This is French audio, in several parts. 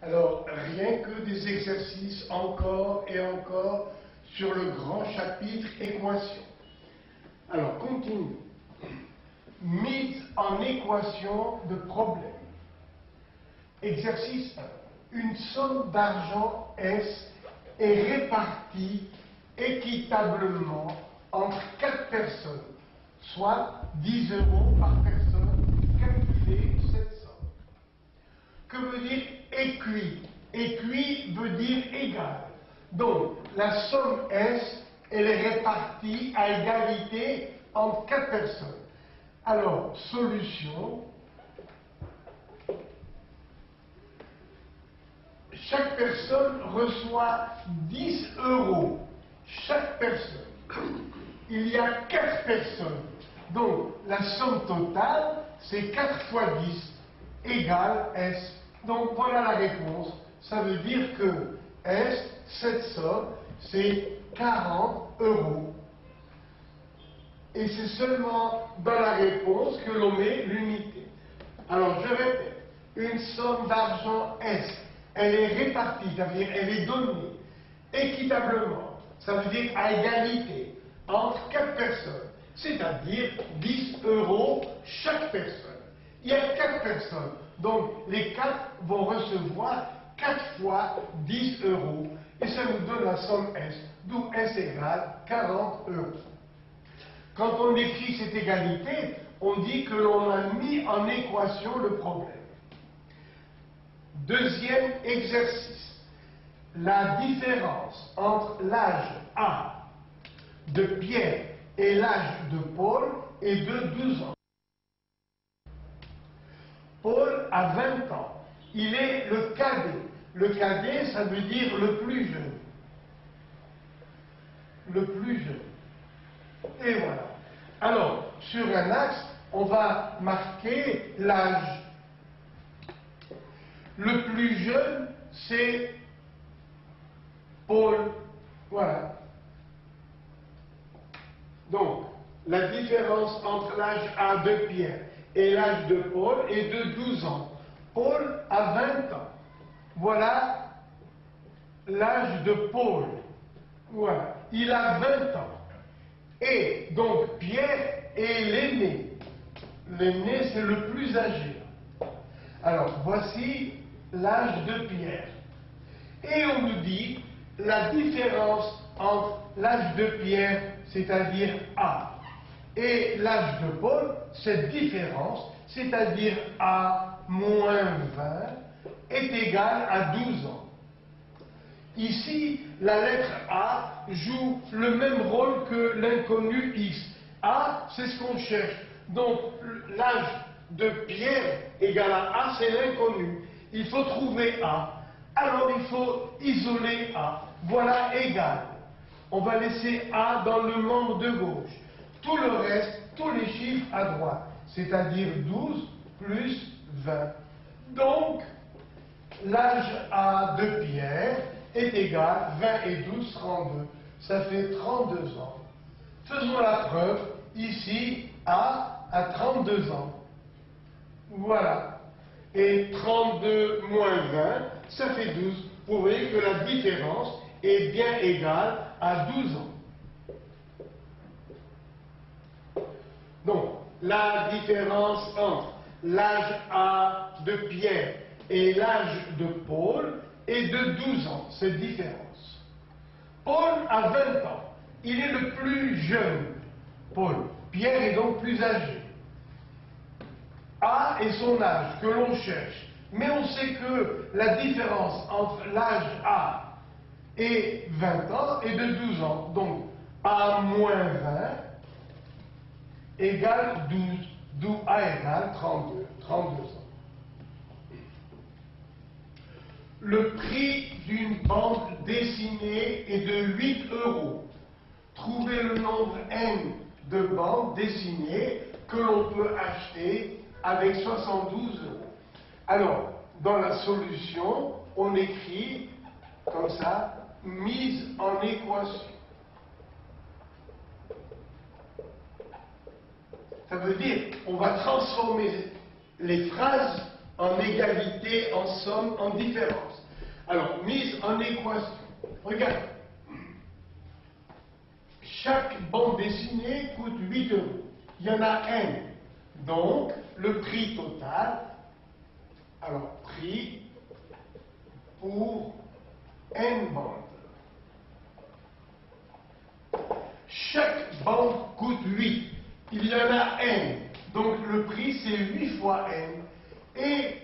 Alors, rien que des exercices encore et encore sur le grand chapitre équation. Alors, continue. Mise en équation de problème. Exercice 1. Une somme d'argent S est répartie équitablement entre 4 personnes, soit 10 euros par personne. Calculez cette somme. Que veut dire équi? Équi veut dire égal. Donc, la somme S, elle est répartie à égalité entre 4 personnes. Alors, solution. Chaque personne reçoit 10 euros. Chaque personne. Il y a 4 personnes. Donc, la somme totale, c'est 4 fois 10 égale S. Donc, voilà la réponse. Ça veut dire que S, cette somme, c'est 40 euros. Et c'est seulement dans la réponse que l'on met l'unité. Alors, je répète, une somme d'argent S, elle est répartie, c'est-à-dire elle est donnée équitablement, ça veut dire à égalité, entre 4 personnes, c'est-à-dire 10 euros chaque personne. Il y a 4 personnes, donc les 4 vont recevoir 4 fois 10 euros, et ça nous donne la somme S, d'où S égale 40 euros. Quand on écrit cette égalité, on dit que l'on a mis en équation le problème. Deuxième exercice. La différence entre l'âge A de Pierre et l'âge de Paul est de 12 ans. Paul a 20 ans. Il est le cadet. Le cadet, ça veut dire le plus jeune. Le plus jeune. Et voilà. Alors, sur un axe, on va marquer l'âge. Le plus jeune, c'est Paul. Voilà. Donc, la différence entre l'âge A de Pierre et l'âge de Paul est de 12 ans. Paul a 20 ans. Voilà l'âge de Paul. Voilà. Il a 20 ans. Et donc, Pierre est l'aîné. L'aîné, c'est le plus âgé. Alors, voici l'âge de Pierre. Et on nous dit la différence entre l'âge de Pierre, c'est-à-dire A, et l'âge de Paul, cette différence, c'est-à-dire A moins 20, est égale à 12 ans. Ici, la lettre A joue le même rôle que l'inconnu X. A, c'est ce qu'on cherche. Donc, l'âge de Pierre égale à A, c'est l'inconnu. Il faut trouver A. Alors, il faut isoler A. Voilà égal. On va laisser A dans le membre de gauche. Tout le reste, tous les chiffres à droite, c'est-à-dire 12 plus 20. Donc, l'âge A de Pierre est égal, 20 et 12, 32. Ça fait 32 ans. Faisons la preuve. Ici, A a 32 ans. Voilà. Et 32 moins 20, ça fait 12. Vous voyez que la différence est bien égale à 12 ans. Donc, la différence entre l'âge A de Pierre et l'âge de Paul est de 12 ans, cette différence. Paul a 20 ans. Il est le plus jeune, Paul. Pierre est donc plus âgé. A est son âge que l'on cherche. Mais on sait que la différence entre l'âge A et 20 ans est de 12 ans. Donc, A moins 20 égale 12, d'où A égale 32 ans. Le prix d'une bande dessinée est de 8 euros. Trouvez le nombre N de bandes dessinées que l'on peut acheter avec 72 euros. Alors, dans la solution, on écrit comme ça, mise en équation. Ça veut dire, on va transformer les phrases en égalité, en somme, en différence. Alors, mise en équation. Regarde. Chaque bande dessinée coûte 8 €. Il y en a n. Donc, le prix total, alors prix pour n bandes. Chaque bande coûte 8. Il y en a n. Donc, le prix, c'est 8 fois n. Et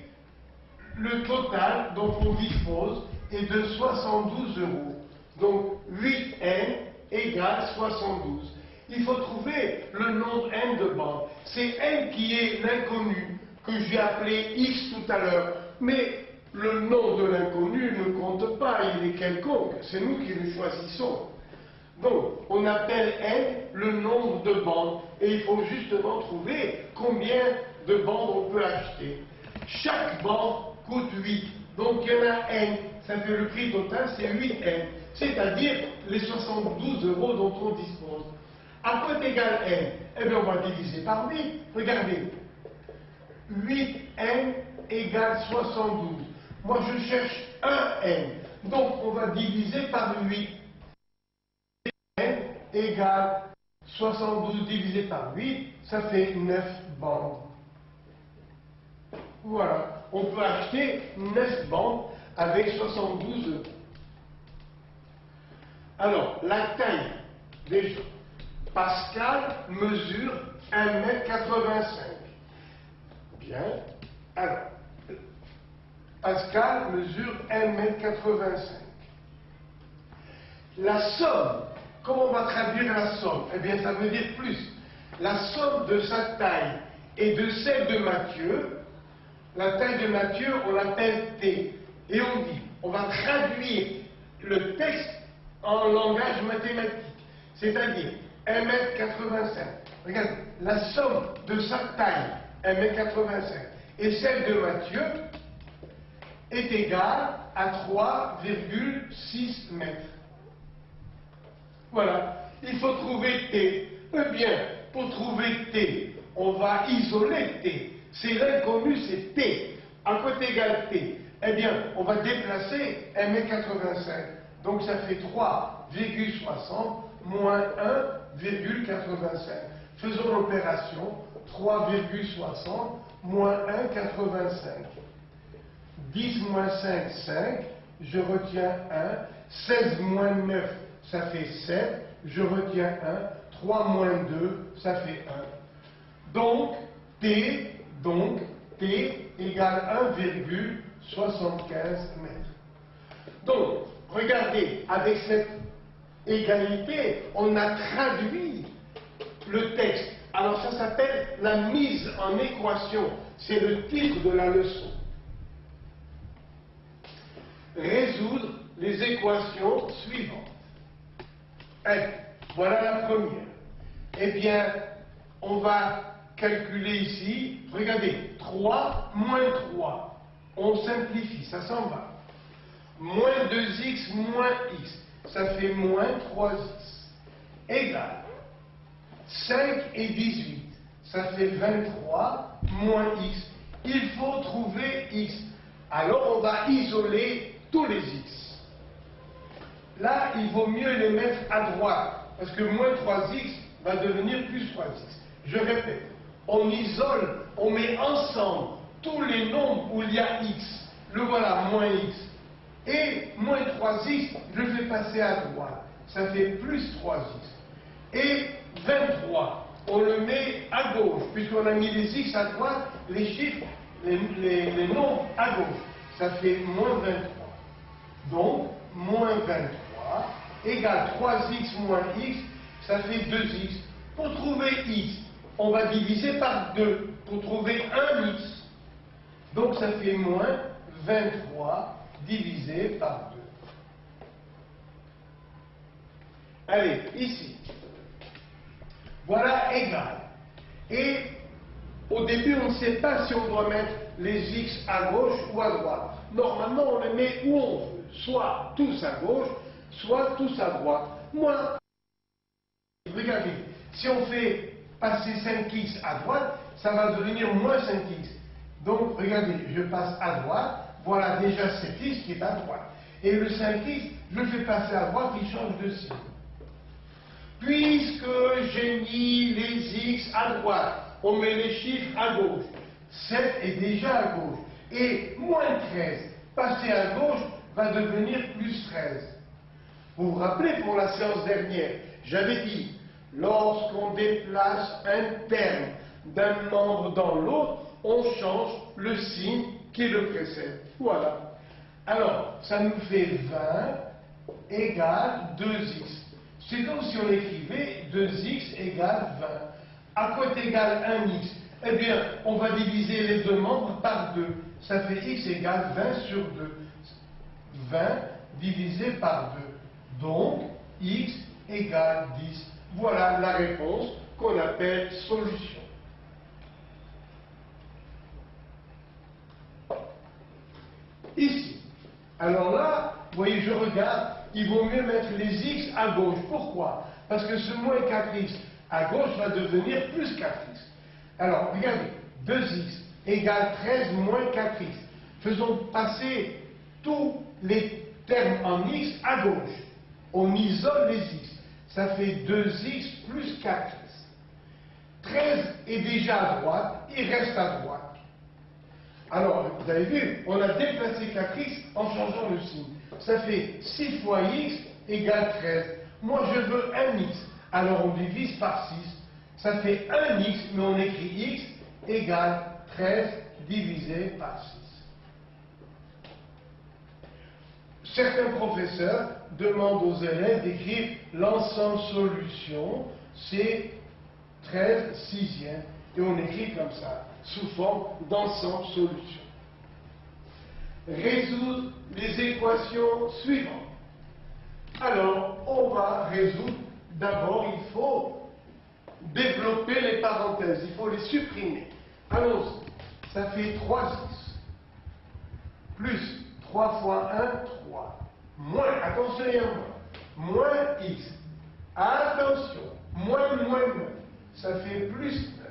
le total dont on dispose est de 72 €. Donc 8n égale 72. Il faut trouver le nombre n de bandes. C'est n qui est l'inconnu, que j'ai appelé x tout à l'heure. Mais le nom de l'inconnu ne compte pas, il est quelconque. C'est nous qui le choisissons. Donc, on appelle n le nombre de bandes. Et il faut justement trouver combien de bandes on peut acheter. Chaque bande coûte 8. Donc, il y en a n. Ça fait le prix total, c'est 8n. C'est-à-dire les 72 € dont on dispose. À quoi est égal n? Eh bien, on va diviser par 8. Regardez. 8n égale 72. Moi, je cherche 1n. Donc, on va diviser par 8. n égale 72 divisé par 8, ça fait 9 bandes. Voilà. On peut acheter 9 bandes avec 72 €. Alors, la taille, déjà. Pascal mesure 1,85 m. Bien. Alors, Pascal mesure 1,85 m. La somme, comment on va traduire la somme? Eh bien, ça veut dire plus. La somme de sa taille et de celle de Mathieu, la taille de Mathieu, on l'appelle T. Et on dit, on va traduire le texte en langage mathématique. C'est-à-dire 1,85 m. Regarde, la somme de sa taille, 1,85 m, et celle de Mathieu est égale à 3,6 mètres. Voilà. Il faut trouver T. Eh bien, pour trouver T, on va isoler T. C'est l'inconnu, c'est T. À quoi est égal T? Eh bien, on va déplacer 1,85 m. Donc ça fait 3,60 moins 1,85. Faisons l'opération. 3,60 moins 1,85. 10 moins 5, 5. Je retiens 1. 16 moins 9, ça fait 7. Je retiens 1. 3 moins 2, ça fait 1. Donc, T égale 1,75 m. Donc, regardez, avec cette égalité, on a traduit le texte. Alors ça s'appelle la mise en équation. C'est le titre de la leçon. Résoudre les équations suivantes. Allez, voilà la première. Eh bien, on va calculer ici. Regardez, 3 moins 3. On simplifie, ça s'en va. Moins 2x moins x, ça fait moins 3x, égale 5 et 18, ça fait 23, moins x. Il faut trouver x. Alors on va isoler tous les x. Là, il vaut mieux les mettre à droite, parce que moins 3x va devenir plus 3x. Je répète, on isole, on met ensemble tous les nombres où il y a x. Le voilà, moins x. Et moins 3x, je le fais passer à droite. Ça fait plus 3x. Et 23, on le met à gauche, puisqu'on a mis les x à droite, les chiffres, les nombres à gauche. Ça fait moins 23. Donc, moins 23 égale 3x moins x, ça fait 2x. Pour trouver x, on va diviser par 2 pour trouver 1x. Donc, ça fait moins 23 divisé par 2. Allez, ici. Voilà égal. Et au début, on ne sait pas si on doit mettre les x à gauche ou à droite. Normalement, on les met où on veut. Soit tous à gauche, soit tous à droite. Moi, regardez, si on fait passer 5x à droite, ça va devenir moins 5x. Donc, regardez, je passe à droite, voilà déjà 7x qui est à droite. Et le 5x, je le fais passer à droite, il change de signe. Puisque j'ai mis les x à droite, on met les chiffres à gauche. 7 est déjà à gauche. Et moins 13, passé à gauche, va devenir plus 13. Vous vous rappelez pour la séance dernière, j'avais dit, lorsqu'on déplace un terme d'un membre dans l'autre, on change le signe qui le précède. Voilà. Alors, ça nous fait 20 égale 2x. C'est comme si on écrivait 2x égale 20. À quoi est égal 1x? Eh bien, on va diviser les deux membres par 2. Ça fait x égale 20 sur 2. 20 divisé par 2. Donc, x égale 10. Voilà la réponse qu'on appelle solution. Ici. Alors là, vous voyez, je regarde, il vaut mieux mettre les x à gauche. Pourquoi? Parce que ce moins 4x à gauche va devenir plus 4x. Alors, regardez, 2x égale 13 moins 4x. Faisons passer tous les termes en x à gauche. On isole les x. Ça fait 2x plus 4x. 13 est déjà à droite, il reste à droite. Alors, vous avez vu, on a déplacé 4x en changeant le signe. Ça fait 6 fois x égale 13. Moi, je veux 1x. Alors, on divise par 6. Ça fait 1x, mais on écrit x égale 13 divisé par 6. Certains professeurs demandent aux élèves d'écrire l'ensemble solution, c'est 13 sixièmes. Et on écrit comme ça, sous forme d'ensemble solution. Résoudre les équations suivantes. Alors, on va résoudre. D'abord, il faut développer les parenthèses, il faut les supprimer. Allons-y. Ça fait 3x. Plus 3 fois 1, 3. Moins, attention, il y a moins x. Attention, moins 9. Ça fait plus 9.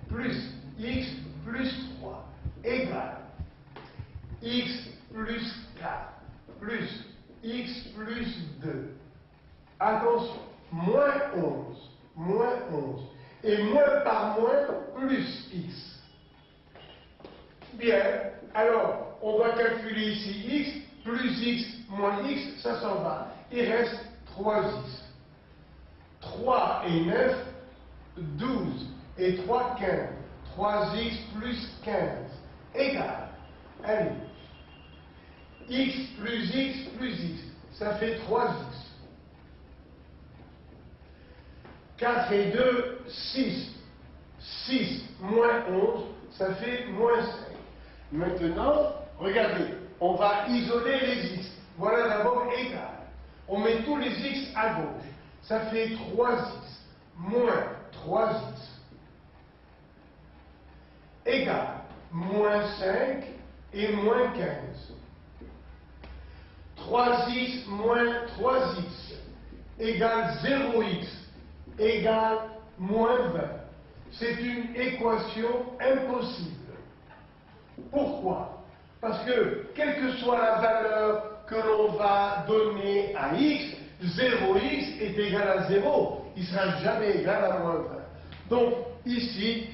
Plus x plus 3 égale x plus 4 plus x plus 2. Attention, moins 11. Moins 11. Et moins par moins plus x. Bien, alors, on va calculer ici x, plus x moins x, ça s'en va. Il reste 3x. 3 et 9, 12. Et 3, 15. 3x plus 15 égale, allez, x plus x plus x, ça fait 3x. 4 et 2, 6. 6 moins 11, ça fait moins 5. Maintenant, regardez, on va isoler les x. Voilà d'abord égal. On met tous les x à gauche. Ça fait 3x moins 3x égale moins 5 et moins 15. 3x moins 3x égale 0x égale moins 20. C'est une équation impossible. Pourquoi? Parce que, quelle que soit la valeur que l'on va donner à x, 0x est égal à 0. Il ne sera jamais égal à moins 20. Donc, ici,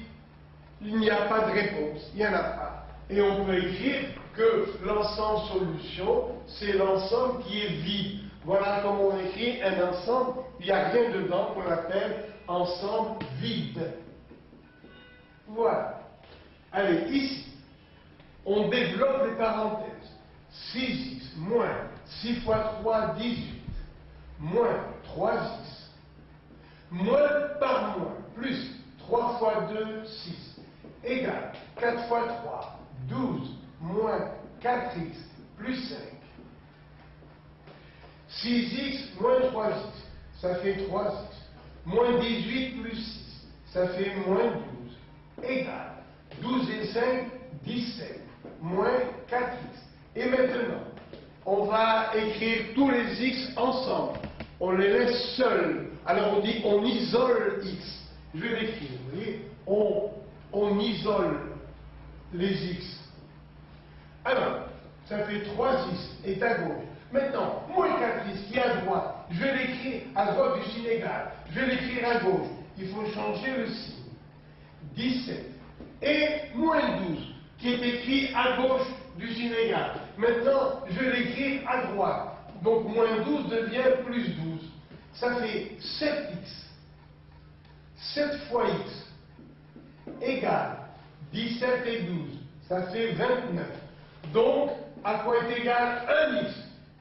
il n'y a pas de réponse. Il n'y en a pas. Et on peut écrire que l'ensemble solution, c'est l'ensemble qui est vide. Voilà comment on écrit un ensemble, il n'y a rien dedans, qu'on appelle ensemble vide. Voilà. Allez, ici, on développe les parenthèses. 6x moins 6 fois 3, 18, moins 3x, moins par moins, plus 3 fois 2, 6, égale 4 fois 3, 12, moins 4x, plus 5. 6x moins 3x, ça fait 3x. Moins 18 plus 6, ça fait moins 12, égale 12 et 5, 17, moins 4x. Et maintenant, on va écrire tous les x ensemble. On les laisse seuls. Alors on dit on isole x. Je vais l'écrire, vous voyez. On isole les x. Alors, ça fait 3x est à gauche. Maintenant, moins 4x qui est à droite, je vais l'écrire à droite du signe égal. Je vais l'écrire à gauche. Il faut changer le signe. 17. Et moins 12 qui est écrit à gauche du signe égal. Maintenant, je vais l'écrire à droite. Donc, moins 12 devient plus 12. Ça fait 7x. 7 fois x égale 17 et 12. Ça fait 29. Donc, à quoi est égal 1x?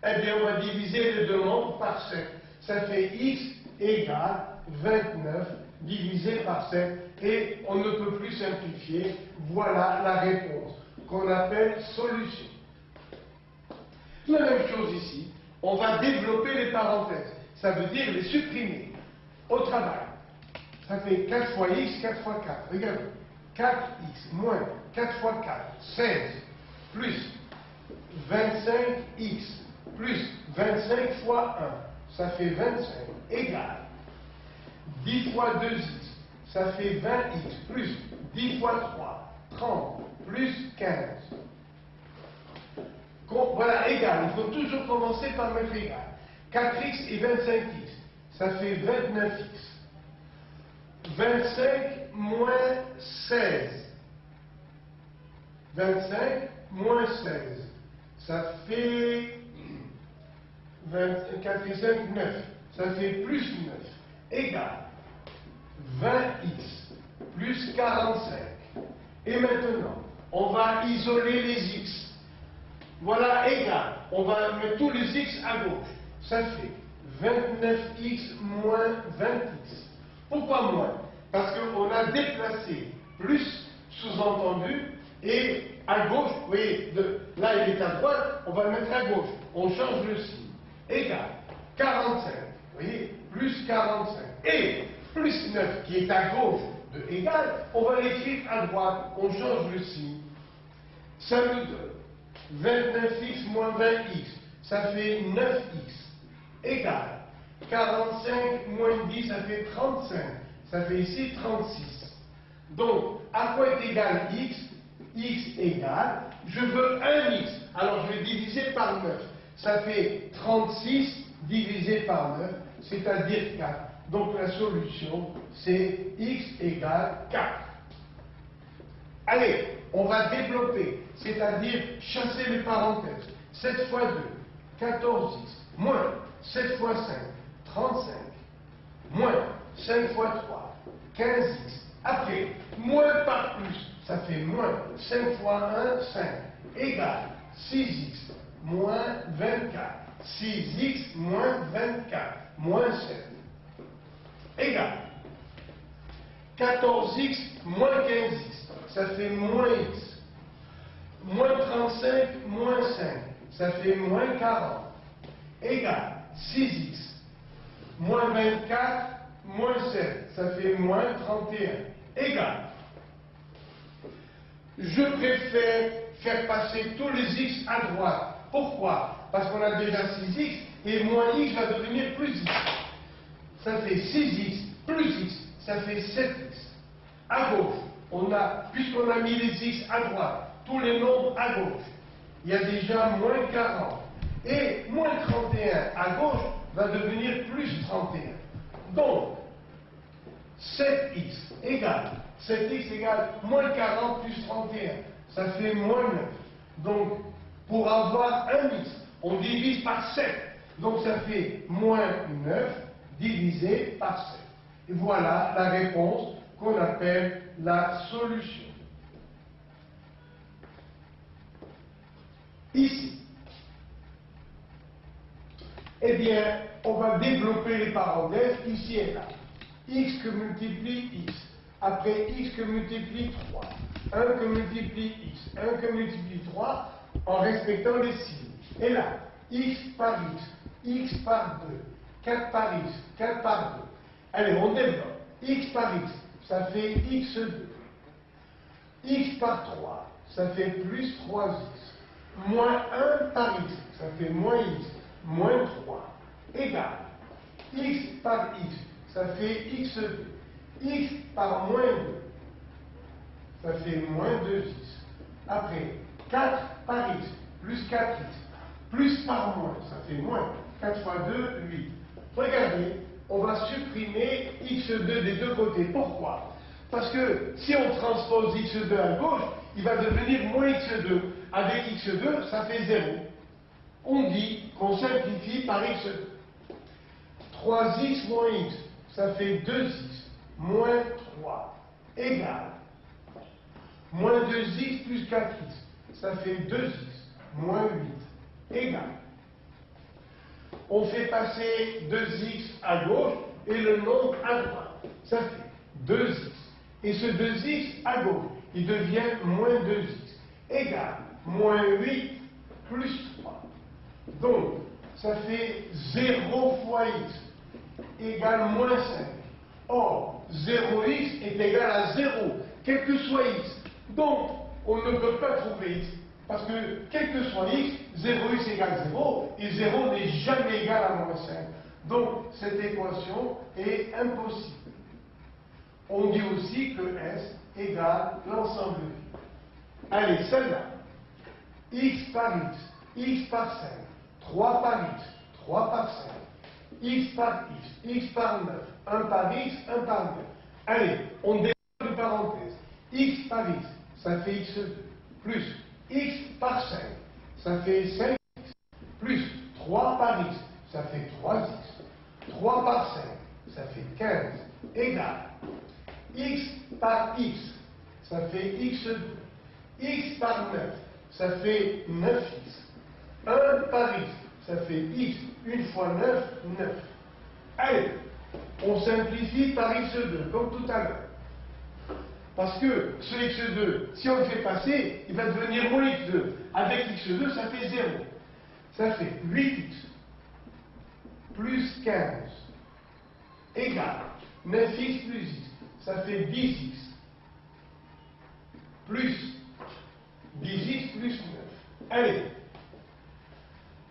Eh bien, on va diviser les deux nombres par 7. Ça fait x égale 29 divisé par 7. Et on ne peut plus simplifier. Voilà la réponse qu'on appelle solution. La même chose ici. On va développer les parenthèses. Ça veut dire les supprimer. Au travail. Ça fait 4 fois x, 4 fois 4. Regardez. 4x moins 4 fois 4, 16, plus 25x, plus 25 fois 1, ça fait 25, égale 10 fois 2x, ça fait 20x, plus 10 fois 3, 30, plus 15. Voilà, égal. Il faut toujours commencer par mettre égal. 4x et 25x, ça fait 29x. 25 moins 16. 25 moins 16. Ça fait 4 et 5, 9. Ça fait plus 9. Égal 20x plus 45. Et maintenant, on va isoler les x. Voilà, égal. On va mettre tous les x à gauche. Ça fait 29x moins 20x. Pourquoi moins? Parce qu'on a déplacé plus, sous-entendu, et à gauche, vous voyez, là il est à droite, on va le mettre à gauche. On change le signe. Égal 45, vous voyez, plus 45. Et plus 9 qui est à gauche de égal, on va l'écrire à droite. On change le signe. Ça nous donne 29x moins 20x. Ça fait 9x. Égal 45 moins 10, ça fait 35. Ça fait ici 36. Donc, à quoi est égal x? X égale, je veux 1x. Alors, je vais diviser par 9. Ça fait 36 divisé par 9, c'est-à-dire 4. Donc, la solution, c'est x égale 4. Allez, on va développer, c'est-à-dire chasser les parenthèses. 7 fois 2, 14x, moins 7 fois 5, 35, moins 5 fois 3, 15x. Après, moins par plus, ça fait moins 5 fois 1, 5, égale 6x moins 24. 6x moins 24, moins 7, égale 14x moins 15x, ça fait moins x, moins 35 moins 5, ça fait moins 40, égale 6x, moins 24, moins 7, ça fait moins 31, égale. Je préfère faire passer tous les x à droite. Pourquoi? Parce qu'on a déjà 6x, et moins x va devenir plus x. Ça fait 6x plus x, ça fait 7x. À gauche, puisqu'on a mis les x à droite, tous les nombres à gauche, il y a déjà moins 40. Et moins 31 à gauche va devenir plus 31. Donc, 7x égale, 7x égale moins 40 plus 31. Ça fait moins 9. Donc, pour avoir un x, on divise par 7. Donc, ça fait moins 9 divisé par 7. Et voilà la réponse qu'on appelle la solution. Ici, eh bien, on va développer les parenthèses ici et là. X que multiplie x, après x que multiplie 3, 1 que multiplie x, 1 que multiplie 3, en respectant les signes. Et là, x par x par 2, 4 par x, 4 par 2. Allez, on développe. X par x, ça fait x2. X par 3, ça fait plus 3x. Moins 1 par x, ça fait moins x, moins 3, égale. X par x, ça fait x2. X par moins 2, ça fait moins 2x. Après, 4 par x, plus 4x, plus par moins, ça fait moins. 4 fois 2, 8. Regardez, on va supprimer x2 des deux côtés. Pourquoi? Parce que si on transpose x2 à gauche, il va devenir moins x2. Avec x2, ça fait 0. On dit qu'on simplifie par x2. 3x moins x, ça fait 2x, moins 3, égale. Moins 2x plus 4x, ça fait 2x, moins 8, égale. On fait passer 2x à gauche et le nombre à droite. Ça fait 2x. Et ce 2x à gauche, il devient moins 2x, égale moins 8 plus 3. Donc, ça fait 0 fois x égale moins 5. Or, 0x est égal à 0, quel que soit x. Donc, on ne peut pas trouver x. Parce que, quel que soit x, 0x égale 0, et 0 n'est jamais égal à moins 5. Donc, cette équation est impossible. On dit aussi que S égale l'ensemble de vie. Allez, celle-là. X par x par 5, 3 par x, 3 par 5, x par x par 9, 1 par x, 1 par 9. Allez, on développe une parenthèse. X par x, ça fait x2, plus x par 5, ça fait 5x, plus 3 par x, ça fait 3x, 3 par 5, ça fait 15, égale x par x, ça fait x2, x par 9, ça fait 9x, 1 par x, ça fait x, 1 fois 9, 9. Allez, on simplifie par x2, comme tout à l'heure. Parce que ce x2, si on le fait passer, il va devenir moins x2. Avec x2, ça fait 0. Ça fait 8x plus 15 égale 9x plus x. Ça fait 10x plus 10x plus 9. Allez,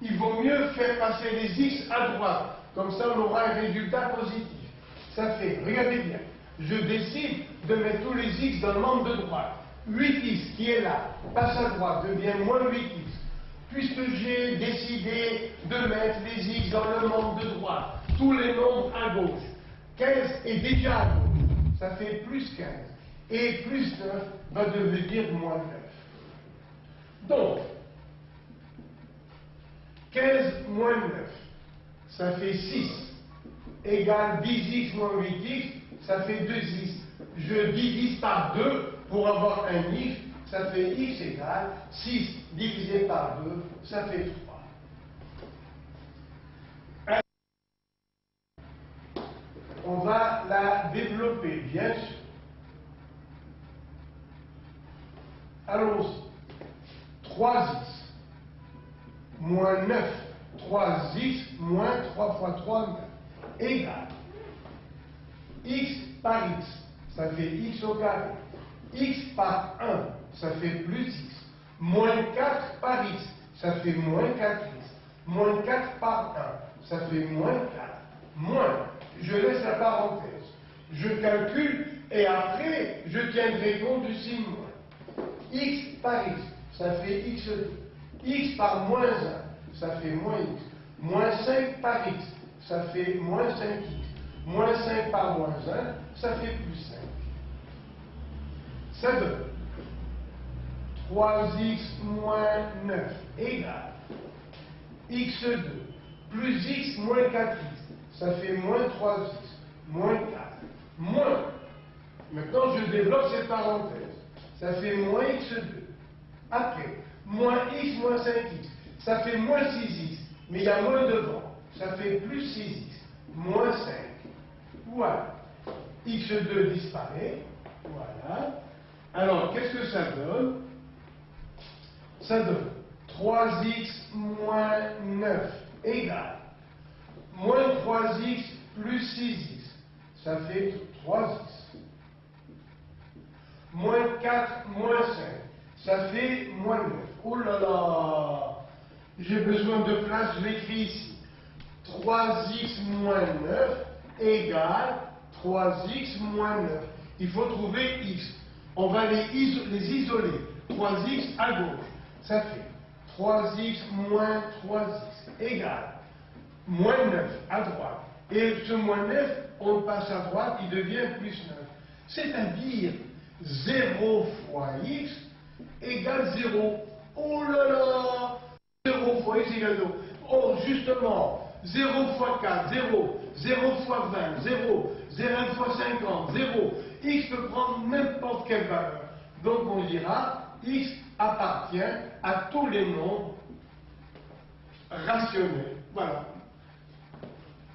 il vaut mieux faire passer les x à droite. Comme ça, on aura un résultat positif. Ça fait, regardez bien, je décide de mettre tous les x dans le membre de droite. 8x qui est là, passe à droite, devient moins 8x. Puisque j'ai décidé de mettre les x dans le membre de droite, tous les nombres à gauche, 15 est déjà à gauche, ça fait plus 15. Et plus 9 va devenir moins 9. Donc, 15 moins 9, ça fait 6, égale 10x moins 8x, ça fait 2x. Je divise par 2 pour avoir un x, ça fait x égale 6 divisé par 2, ça fait 3. On va la développer, bien sûr. Allons-y. 3x moins 9, 3x moins 3 fois 3, 9, égale x par x, ça fait x au carré, x par 1, ça fait plus x, moins 4 par x, ça fait moins 4x, moins 4 par 1, ça fait moins 4, moins, je laisse la parenthèse, je calcule et après je tiendrai compte du signe moins. X par x, ça fait x2, x par moins 1, ça fait moins x, moins 5 par x, ça fait moins 5x, moins 5 par moins 1, ça fait plus 5. Ça donne 3x moins 9 égale x2 plus x moins 4x, ça fait moins 3x, moins 4, moins. Maintenant, je développe cette parenthèse. Ça fait moins x2. Après, moins x moins 5x, ça fait moins 6x, mais il y a moins devant, ça fait plus 6x, moins 5. Voilà. x2 disparaît. Voilà. Alors, qu'est-ce que ça donne? Ça donne 3x moins 9 égale moins 3x plus 6x. Ça fait 3x. Moins 4 moins 5. Ça fait moins 9. Oh là là! J'ai besoin de place, je l'écris ici. 3x moins 9 égale 3x moins 9. Il faut trouver x. On va les isoler. 3x à gauche. Ça fait 3x moins 3x égale moins 9 à droite. Et ce moins 9, on le passe à droite, il devient plus 9. C'est-à-dire 0 fois x égale 0. Oh là là! 0 fois x égale 0. Oh, justement, 0 fois 4, 0. 0 fois 20, 0. 0 fois 50, 0. X peut prendre n'importe quelle valeur. Donc on dira x appartient à tous les nombres rationnels. Voilà.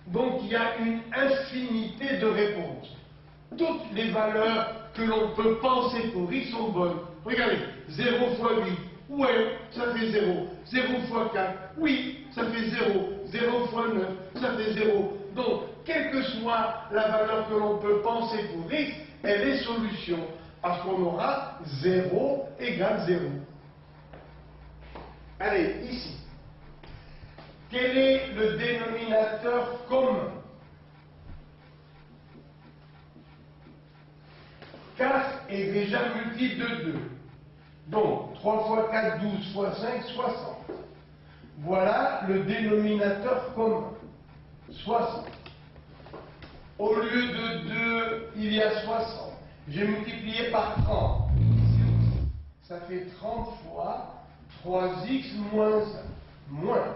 Donc il y a une infinité de réponses. Toutes les valeurs que l'on peut penser pour x sont bonnes. Regardez, 0 fois 8, ouais, ça fait 0. 0 fois 4, oui, ça fait 0. 0 fois 9, ça fait 0. Donc, quelle que soit la valeur que l'on peut penser pour x, elle est solution. Parce qu'on aura 0 égale 0. Allez, ici. Quel est le dénominateur commun? 4 est déjà multiple de 2. Donc, 3 fois 4, 12 fois 5, 60. Voilà le dénominateur commun. 60. Au lieu de 2, il y a 60. J'ai multiplié par 30. Ça fait 30 fois 3x moins 1. Moins.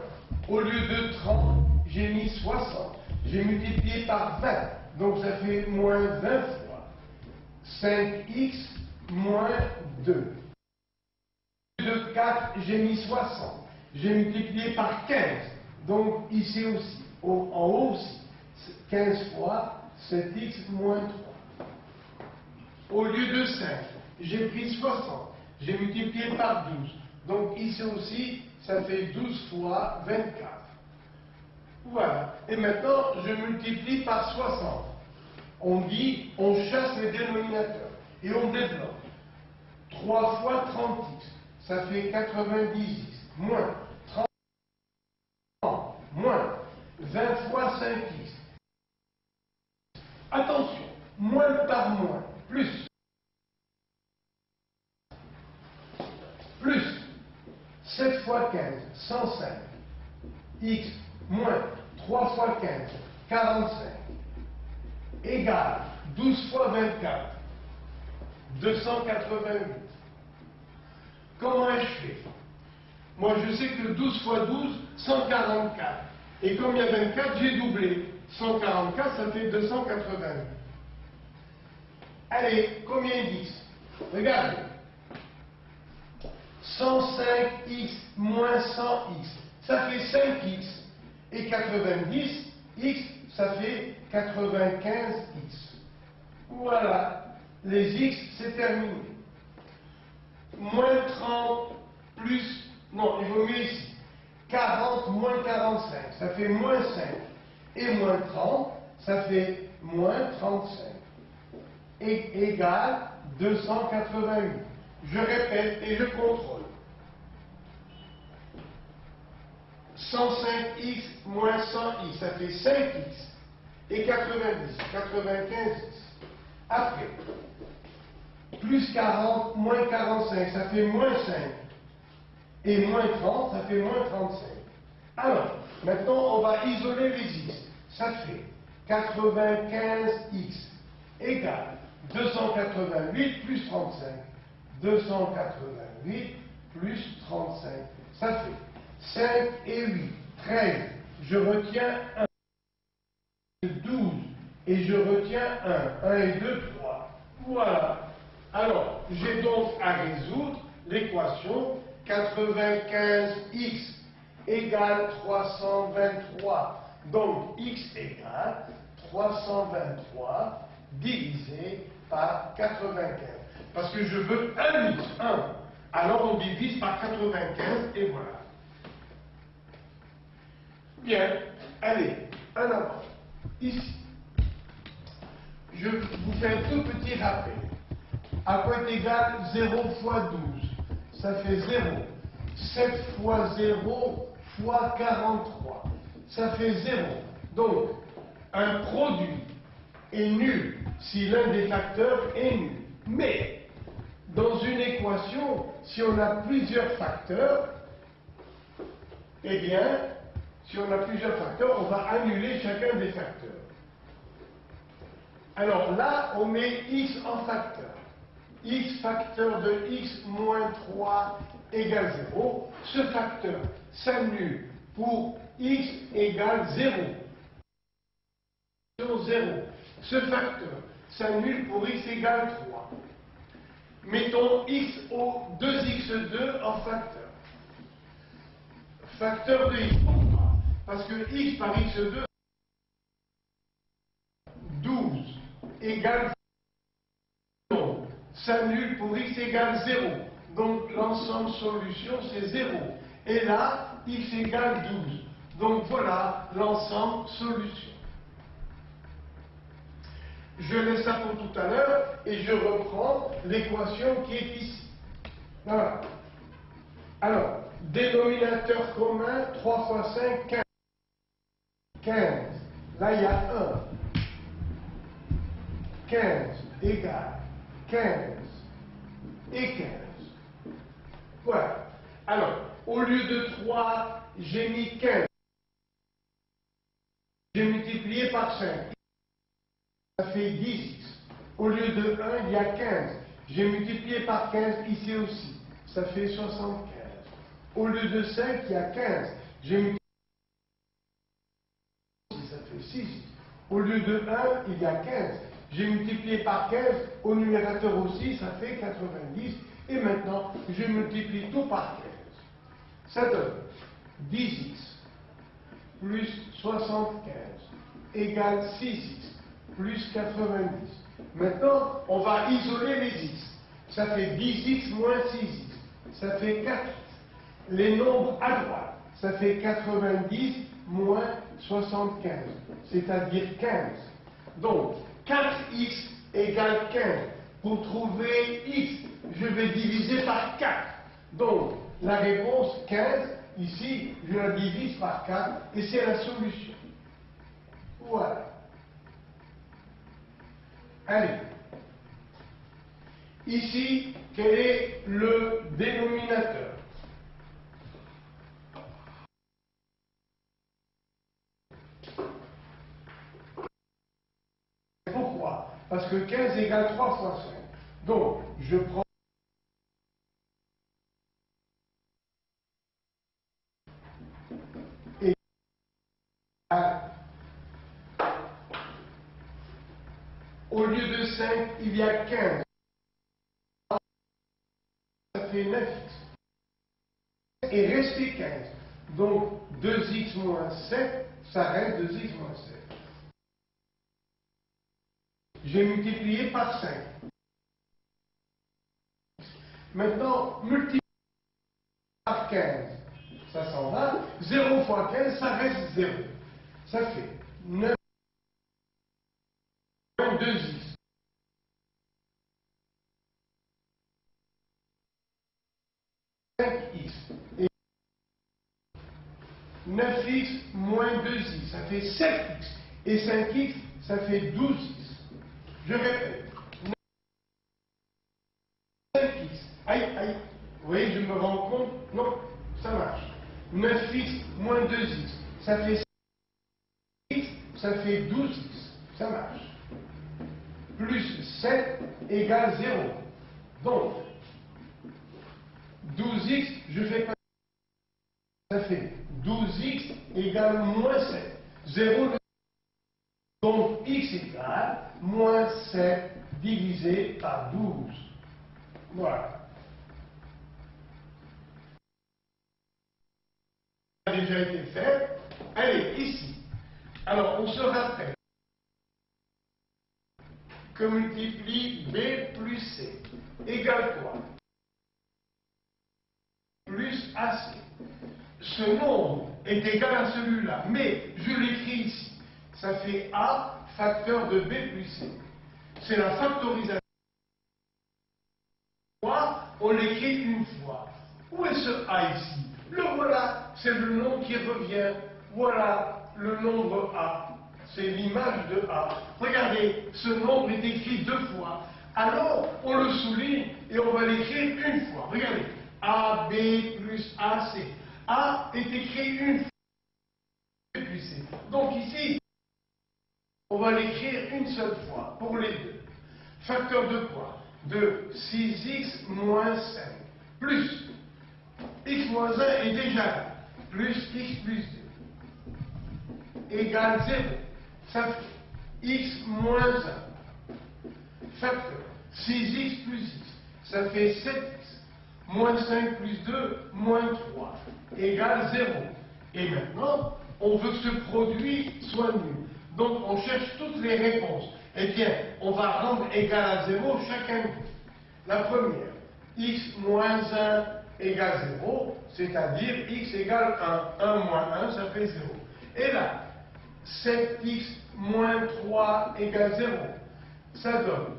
Au lieu de 30, j'ai mis 60. J'ai multiplié par 20. Donc ça fait moins 20 fois 5x moins 2. Au lieu de 4, j'ai mis 60. J'ai multiplié par 15. Donc ici aussi, en haut aussi, 15 fois 7x moins 3. Au lieu de 5, j'ai pris 60. J'ai multiplié par 12. Donc ici aussi, ça fait 12 fois 24. Voilà. Et maintenant, je multiplie par 60. On dit, on chasse les dénominateurs. Et on développe. 3 fois 30x, ça fait 90x. Moins 30, moins 20 fois 5x. Attention, moins par moins, plus 7 fois 15, 105, x, moins 3 fois 15, 45, égale 12 fois 24, 288. Comment ai-je fait? Moi, je sais que 12 fois 12, 144. Et comme il y a 24, j'ai doublé. 144, ça fait 288. Allez, combien d'x? Regardez. 105x moins 100x, ça fait 5x. Et 90x, ça fait 95x. Voilà. Les x, c'est terminé. Moins 30 plus... Non, il vaut mieux ici. 40 moins 45, ça fait moins 5. Et moins 30, ça fait moins 35. Et égale 288. Je répète et je contrôle. 105x moins 100x, ça fait 5x. Et 90, 95x. Après, plus 40 moins 45, ça fait moins 5. Et moins 30, ça fait moins 35. Alors, maintenant, on va isoler les x. Ça fait 95x égale 288 plus 35. 288 plus 35. Ça fait 5 et 8, 13. Je retiens 1. 12. Et je retiens 1. 1 et 2, 3. Voilà. Alors, j'ai donc à résoudre l'équation 95x égale 323. Donc, x égale 323 divisé par 95. Parce que je veux un x, 1. Alors, on divise par 95 et voilà. Bien. Allez, un avant. Ici. Je vous fais un tout petit rappel. À quoi est égal 0 fois 12? Ça fait 0. 7 fois 0 fois 43. Ça fait 0. Donc, un produit est nul si l'un des facteurs est nul. Mais, dans une équation, si on a plusieurs facteurs, eh bien, si on a plusieurs facteurs, on va annuler chacun des facteurs. Alors là, on met x en facteur. X facteur de x moins 3 égale 0. Ce facteur s'annule pour x égale 0. 0. Ce facteur s'annule pour x égale 3. Mettons x au 2x2 en facteur. Facteur de x. Pourquoi? Parce que x par x2, 12 égale 0. S'annule pour x égale 0. Donc l'ensemble solution c'est 0. Et là, x égale 12. Donc voilà l'ensemble solution. Je laisse ça pour tout à l'heure et je reprends l'équation qui est ici. Voilà. Alors, dénominateur commun, 3 fois 5, 15. 15. Là, il y a 1. 15 égale 15 et 15. Voilà. Alors, au lieu de 3, j'ai mis 15. J'ai multiplié par 5. Ça fait 10. Au lieu de 1, il y a 15. J'ai multiplié par 15 ici aussi. Ça fait 75. Au lieu de 5, il y a 15. J'ai multiplié par 6, ça fait 6. Au lieu de 1, il y a 15. J'ai multiplié par 15. Au numérateur aussi, ça fait 90. Et maintenant, je multiplie tout par 15. Ça donne 10x plus 75 égale 6x plus 90. Maintenant, on va isoler les x. Ça fait 10x moins 6x. Ça fait 4x. Les nombres à droite, ça fait 90 moins 75, c'est-à-dire 15. Donc, 4x égale 15. Pour trouver x, je vais diviser par 4. Donc, la réponse 15, ici, je la divise par 4 et c'est la solution. Voilà. Allez. Ici, quel est le dénominateur? Pourquoi? Parce que 15 égale 3 fois 5. Donc, je prends au lieu de 5, il y a 15. Ça fait 9x. Et resté 15. Donc, 2x moins 7, ça reste 2x moins 7. J'ai multiplié par 5. Maintenant, multiplié par 15. Ça s'en va. 0 fois 15, ça reste 0. Ça fait 9 moins 2x. 5x. Et 9x moins 2x, ça fait 7x. Et 5x, ça fait 12x. Je répète. 5x. Aïe, aïe. Vous voyez, je me rends compte. Non, ça marche. 9x moins 2x, ça fait 6x, ça fait 12x. Ça marche. Plus 7 égale 0. Donc, 12x, je fais pas. Ça fait 12x égale moins 7. 0. Donc, x égale moins 7 divisé par 12. Voilà. Ça a déjà été fait. Allez, ici. Alors, on se rappelle que multiplie b plus c égale quoi? Plus ac. Ce nombre est égal à celui-là, mais je l'écris ici. Ça fait a facteur de b plus c. C'est la factorisation. On l'écrit une fois. Où est ce a ici? Le voilà, c'est le nom qui revient. Voilà le nombre a. C'est l'image de a. Regardez, ce nombre est écrit deux fois. Alors, on le souligne et on va l'écrire une fois. Regardez, AB plus AC. A est écrit une fois, puis C. Donc ici, on va l'écrire une seule fois pour les deux. Facteur de quoi? De 6x moins 5 plus x moins 1 est déjà là, plus x plus 2 égale 0. Ça fait x moins 1 facteur 6x plus x, ça fait 7x moins 5 plus 2 moins 3 égale 0. Et maintenant, on veut que ce produit soit nul. Donc on cherche toutes les réponses. Eh bien, on va rendre égal à 0 chacun de vous. La première, x moins 1 égale 0, c'est-à-dire x égale 1. 1 moins 1, ça fait 0. Et là, 7x moins 3 égale 0. Ça donne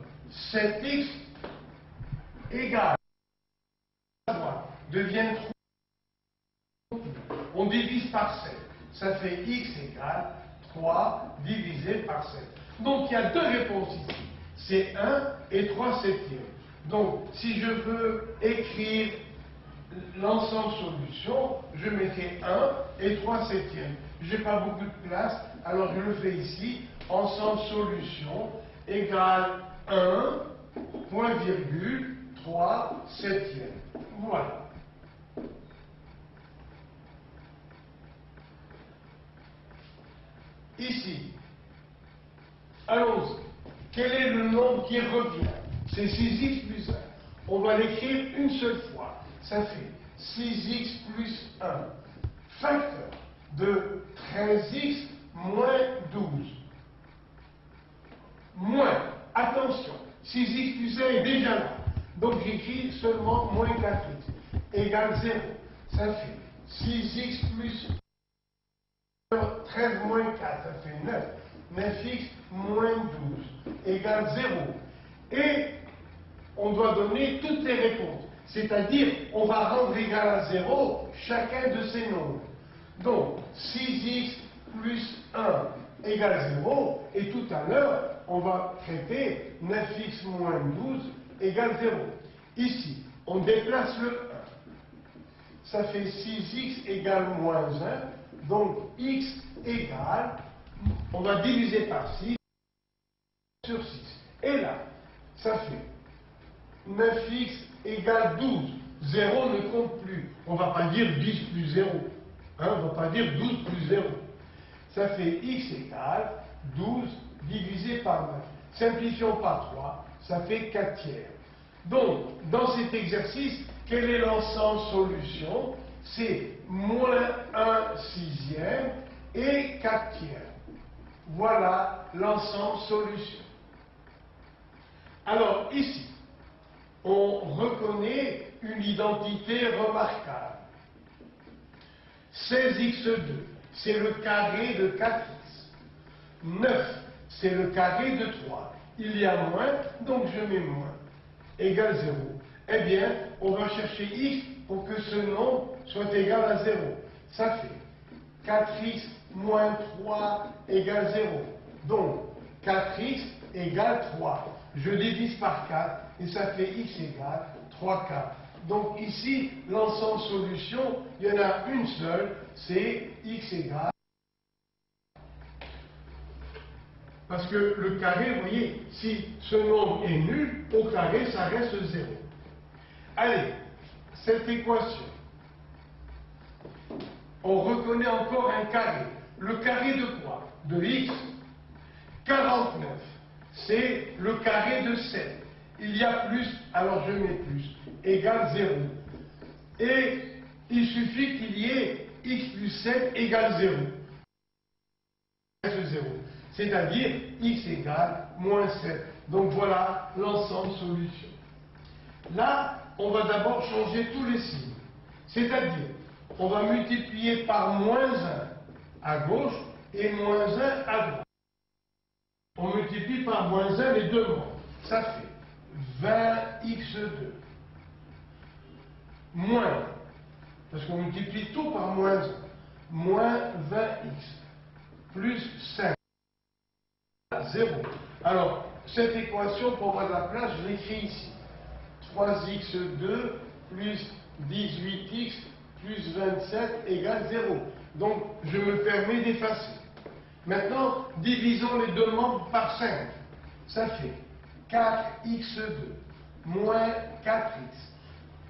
7x égale 3 devient 3. On divise par 7. Ça fait x égale 3 divisé par 7. Donc il y a deux réponses ici. C'est 1 et 3 septièmes. Donc si je veux écrire l'ensemble solution, je mettrai 1 et 3 septièmes. Je n'ai pas beaucoup de place, alors je le fais ici. Ensemble solution égale 1, point virgule, 3 septièmes. Voilà. Ici, allons-y. Quel est le nombre qui revient? C'est 6x plus 1. On va l'écrire une seule fois. Ça fait 6x plus 1. Facteur de 13x moins 12. Moins, attention, 6x plus 1 est déjà là. Donc j'écris seulement moins 4x. Égale 0. Ça fait 6x plus 13 moins 4, ça fait 9. 9x moins 12 égale 0. Et on doit donner toutes les réponses. C'est-à-dire, on va rendre égal à 0 chacun de ces nombres. Donc, 6x plus 1 égale 0. Et tout à l'heure, on va traiter 9x moins 12 égale 0. Ici, on déplace le 1. Ça fait 6x égale moins 1. Donc, x égale, on va diviser par 6 sur 6. Et là, ça fait 9x égale 12. 0 ne compte plus. On ne va pas dire 10 plus 0. Hein, on ne va pas dire 12 plus 0. Ça fait x égale 12 divisé par 9. Simplifions par 3, ça fait 4 tiers. Donc, dans cet exercice, quel est l'ensemble solution? C'est moins 1 sixième et 4 tiers. Voilà l'ensemble solution. Alors, ici, on reconnaît une identité remarquable. 16x2, c'est le carré de 4x. 9, c'est le carré de 3. Il y a moins, donc je mets moins. Égale 0. Eh bien, on va chercher x pour que ce nombre soit égal à 0. Ça fait 4x moins 3 égale 0. Donc, 4x égale 3. Je divise par 4 et ça fait x égale 3 quarts. Donc ici, l'ensemble solution, il y en a une seule, c'est x égale. Parce que le carré, vous voyez, si ce nombre est nul, au carré, ça reste 0. Allez, cette équation, on reconnaît encore un carré. Le carré de quoi? De x. 49, c'est le carré de 7. Il y a plus, alors je mets plus, égale 0. Et il suffit qu'il y ait x plus 7 égale 0. Reste 0. C'est-à-dire x égale moins 7. Donc voilà l'ensemble solution. Là, on va d'abord changer tous les signes. C'est-à-dire, on va multiplier par moins 1 à gauche et moins 1 à droite. On multiplie par moins 1 les deux membres. Ça fait 20x2 moins, parce qu'on multiplie tout par moins 1, moins 20x plus 5, 0. Alors, cette équation, pour avoir de la place, je l'écris ici. 3x2 plus 18x plus 27 égale 0. Donc, je me permets d'effacer. Maintenant, divisons les deux membres par 5. Ça fait 4x2 moins 4x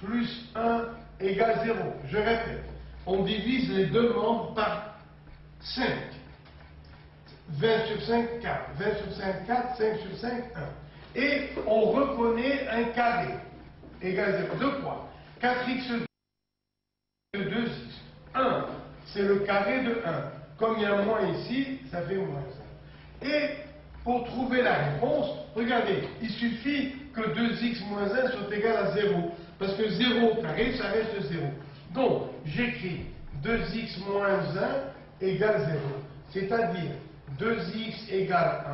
plus 1 égale 0. Je répète, on divise les deux membres par 5. 20 sur 5, 4. 20 sur 5, 4. 5 sur 5, 1. Et on reconnaît un carré égale 0. De quoi? 4x2 de 2x. 1, c'est le carré de 1. Comme il y a un moins ici, ça fait moins 1. Et pour trouver la réponse, regardez, il suffit que 2x moins 1 soit égal à 0. Parce que 0 au carré, ça reste 0. Donc, j'écris 2x moins 1 égale 0. C'est-à-dire 2x égale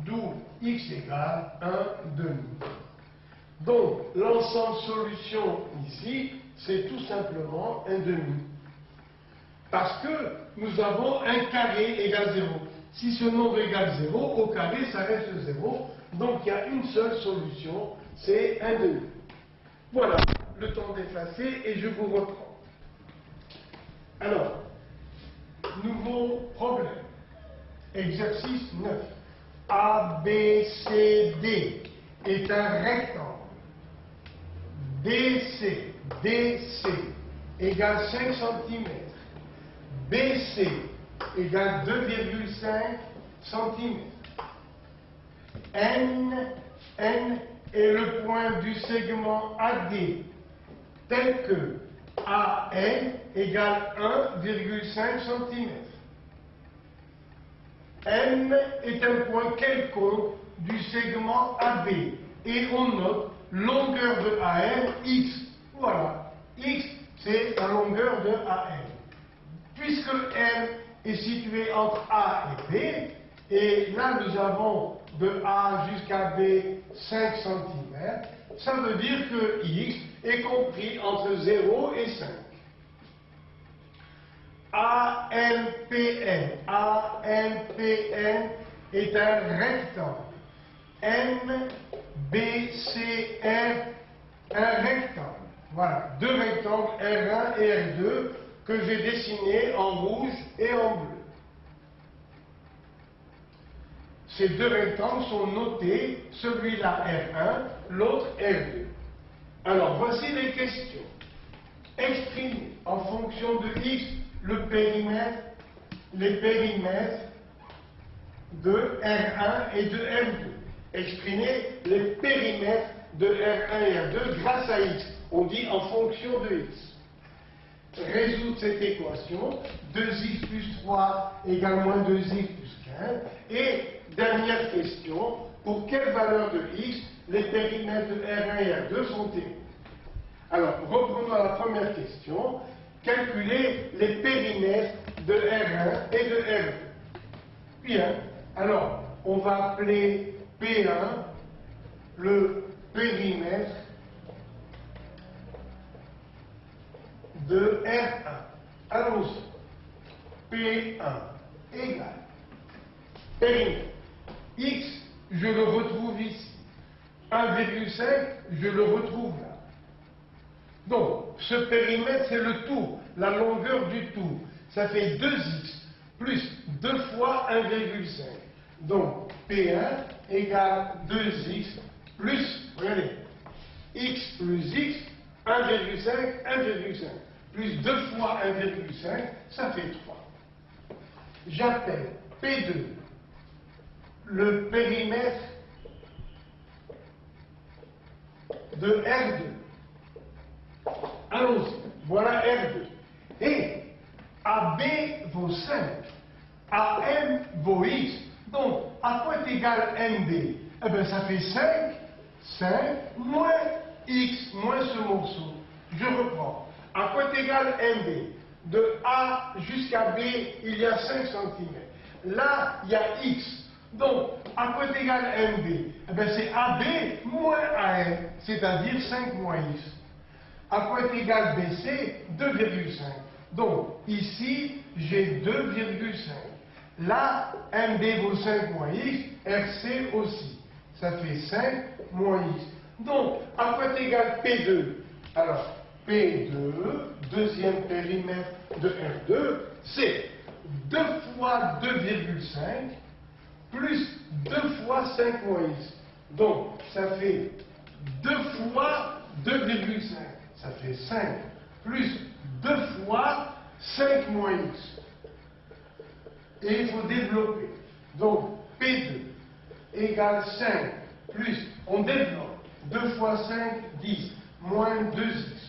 1, d'où x égale 1 demi. Donc, l'ensemble solution ici, c'est tout simplement 1 demi. Parce que nous avons un carré égale 0. Si ce nombre égale 0, au carré, ça reste 0. Donc, il y a une seule solution, c'est 1 demi. Voilà, le temps d'effacer et je vous reprends. Alors, nouveau problème. Exercice 9. ABCD est un rectangle. DC égale 5 cm. BC égale 2,5 cm. N est le point du segment AD, tel que AN égale 1,5 cm. M est un point quelconque du segment AB et on note longueur de AN, X. Voilà, X c'est la longueur de AN. Puisque M est situé entre A et B, et là nous avons de A jusqu'à B 5 cm, ça veut dire que X est compris entre 0 et 5. AMPN est un rectangle. MBCR, un rectangle. Voilà, deux rectangles R1 et R2 que j'ai dessinés en rouge et en bleu. Ces deux rectangles sont notés, celui-là R1, l'autre R2. Alors, voici les questions. Exprimer en fonction de X le périmètre, les périmètres de R1 et de R2. Exprimer les périmètres de R1 et R2 grâce à X. On dit en fonction de X. Résoudre cette équation, 2x plus 3 égale moins 2x plus 15. Et dernière question, pour quelle valeur de X les périmètres de R1 et R2 sont égaux? Alors, reprenons la première question. Calculer les périmètres de R1 et de R2. Bien. Alors, on va appeler P1 le périmètre de R1. Allons-y. P1 égale périmètre. X, je le retrouve ici. 1,5, je le retrouve là. Donc, ce périmètre, c'est le tour, la longueur du tour. Ça fait 2x plus 2 fois 1,5. Donc, P1 égale 2x plus, regardez, x plus x, 1,5, 1,5. Plus 2 fois 1,5, ça fait 3. J'appelle P2 le périmètre de R2. Allons-y, voilà R2. Et AB vaut 5, AM vaut X. Donc, à quoi est égal MB? Eh bien, ça fait 5 moins X moins ce morceau. Je reprends. À quoi est égal MB? De A jusqu'à B, il y a 5 cm. Là, il y a X. Donc, à quoi est égal MB? Eh bien, c'est AB moins AM, c'est-à-dire 5 moins X. À quoi est égal BC? 2,5. Donc, ici, j'ai 2,5. Là, MB vaut 5 moins X, RC aussi. Ça fait 5 moins X. Donc, à quoi est égal P2? Alors, P2, deuxième périmètre de R2, c'est 2 fois 2,5 plus 2 fois 5 moins x. Donc, ça fait 2 fois 2,5. Ça fait 5 plus 2 fois 5 moins x. Et il faut développer. Donc, P2 égale 5 plus, on développe, 2 fois 5, 10, moins 2x.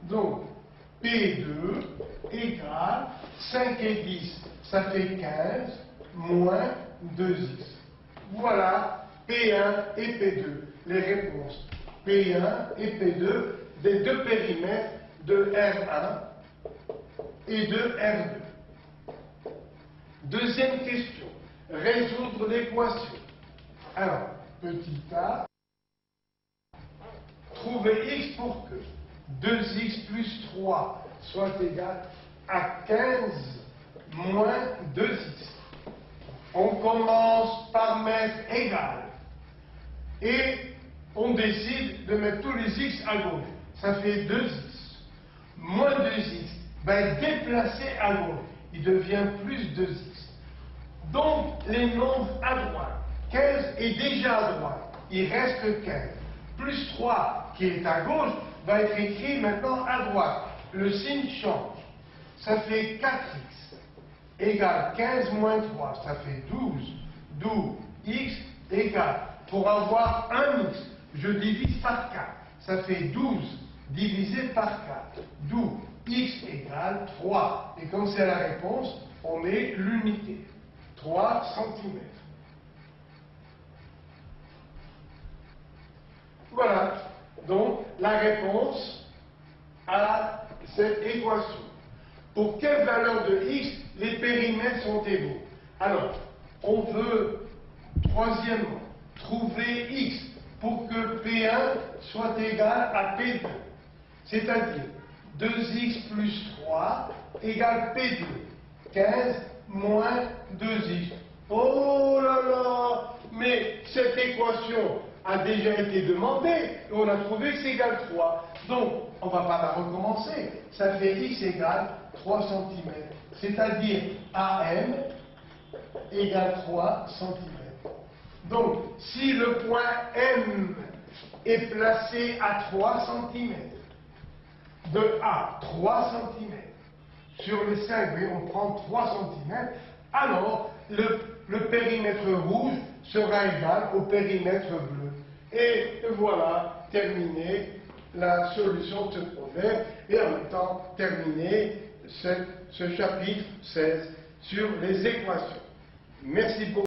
Donc, P2 égale 5 et 10, ça fait 15, moins 2x. Voilà P1 et P2, les réponses. P1 et P2 des deux périmètres de R1 et de R2. Deuxième question, résoudre l'équation. Alors, petit a, trouver x pour que 2x plus 3 soit égal à 15 moins 2x. On commence par mettre égal et on décide de mettre tous les x à gauche. Ça fait 2x. Moins 2x va être déplacé à gauche. Il devient plus 2x. Donc, les nombres à droite, 15 est déjà à droite. Il reste 15. Plus 3 qui est à gauche va être écrit maintenant à droite. Le signe change. Ça fait 4x égale 15 moins 3. Ça fait 12. D'où x égale, pour avoir un x, je divise par 4. Ça fait 12 divisé par 4. D'où x égale 3. Et comme c'est la réponse, on met l'unité. 3 cm. Voilà donc la réponse à cette équation. Pour quelle valeur de x les périmètres sont égaux? Alors, on veut, troisièmement, trouver x pour que P1 soit égal à P2. C'est-à-dire 2x plus 3 égale P2. 15 moins 2x. Oh là là! Mais cette équation a déjà été demandée et on a trouvé que c'est égal 3. Donc, on ne va pas la recommencer. Ça fait x égale 3 cm. C'est-à-dire AM égale 3 cm. Donc, si le point M est placé à 3 cm, de A, 3 cm, sur les 5, on prend 3 cm, alors le périmètre rouge sera égal au périmètre bleu. Et voilà, terminé la solution de ce problème, et en même temps, terminé ce chapitre 16 sur les équations. Merci beaucoup.